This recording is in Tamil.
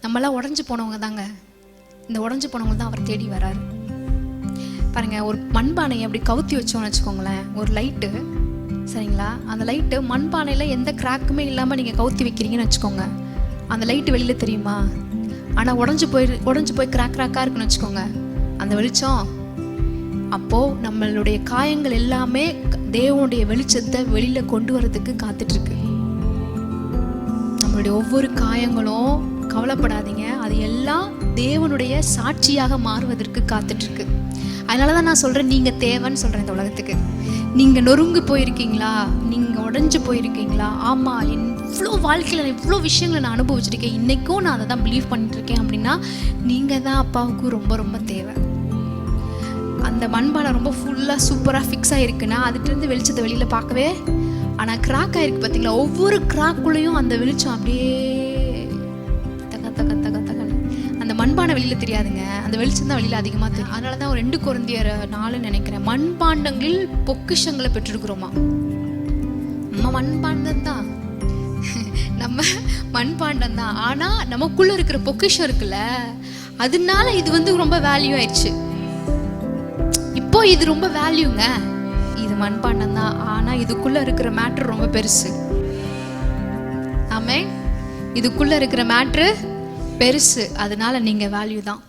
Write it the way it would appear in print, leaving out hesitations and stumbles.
நம்மளாம் உடஞ்சி போனவங்க தாங்க. இந்த உடஞ்சி போனவங்க தான் அவர் தேடி வராரு. பாருங்க, ஒரு மண்பானையை அப்படி கவுத்தி வச்சோன்னு வச்சுக்கோங்களேன், ஒரு லைட்டு, சரிங்களா? அந்த லைட்டு மண்பானையில் எந்த கிராக்குமே இல்லாமல் நீங்கள் கவுத்தி வைக்கிறீங்கன்னு வச்சுக்கோங்க, அந்த லைட்டு வெளியில் தெரியுமா? ஆனால் உடஞ்சி போய் கிராக்காக இருக்குன்னு வச்சுக்கோங்க, அந்த வெளிச்சம். அப்போது நம்மளுடைய காயங்கள் எல்லாமே தேவனுடைய வெளிச்சத்தை வெளியில் கொண்டு வரதுக்கு காத்துட்ருக்கு. நம்மளுடைய ஒவ்வொரு காயங்களும், கவலைப்படாதீங்க, அது எல்லாம் தேவனுடைய சாட்சியாக மாறுவதற்கு காத்துட்ருக்கு. அதனால தான் நான் சொல்கிறேன், நீங்கள் தேவைன்னு சொல்கிறேன் இந்த உலகத்துக்கு. நீங்கள் நொறுங்கு போயிருக்கீங்களா? நீங்கள் உடஞ்சி போயிருக்கீங்களா? ஆமாம், இவ்வளோ வாழ்க்கையில் நான் இவ்வளோ விஷயங்களை நான் அனுபவிச்சிருக்கேன், இன்றைக்கும் நான் அதை தான் பிலீவ் பண்ணிட்டுருக்கேன் அப்படின்னா நீங்கள் தான் அப்பாவுக்கு ரொம்ப ரொம்ப தேவை. அந்த மண்பானை ரொம்ப ஃபுல்லாக சூப்பராக ஃபிக்ஸ் ஆகிருக்குன்னா அதுலேருந்து வெளிச்சத்தை வெளியில் பார்க்கவே, ஆனால் கிராக் ஆகிருக்கு பார்த்தீங்களா? ஒவ்வொரு கிராக்குள்ளேயும் அந்த வெளிச்சம் அப்படியே தக தக தக தகன்னு. அந்த மண்பானை வெளியில் தெரியாதுங்க, அந்த வெளிச்சம் தான் வெளியில் அதிகமாக தெரியும். அதனால தான் ஒரு 2 கொரிந்தியர் 4 நினைக்கிறேன், மண்பாண்டங்களில் பொக்கிஷங்களை பெற்றிருக்கிறோமா. நம்ம மண்பாண்டம் தான், நம்ம மண்பாண்டம் தான். ஆனால் நமக்குள்ளே இருக்கிற பொக்கிஷம் இருக்குல்ல, அதனால இது ரொம்ப வேல்யூ ஆயிடுச்சு. இப்போ இது ரொம்ப வேல்யூங்க. இது மண்பாண்டம் தான், ஆனா இதுக்குள்ள இருக்கிற மேட்ரு ரொம்ப பெருசு. ஆமே, இதுக்குள்ள இருக்கிற மேட்ரு பெருசு, அதனால நீங்க வேல்யூ தான்.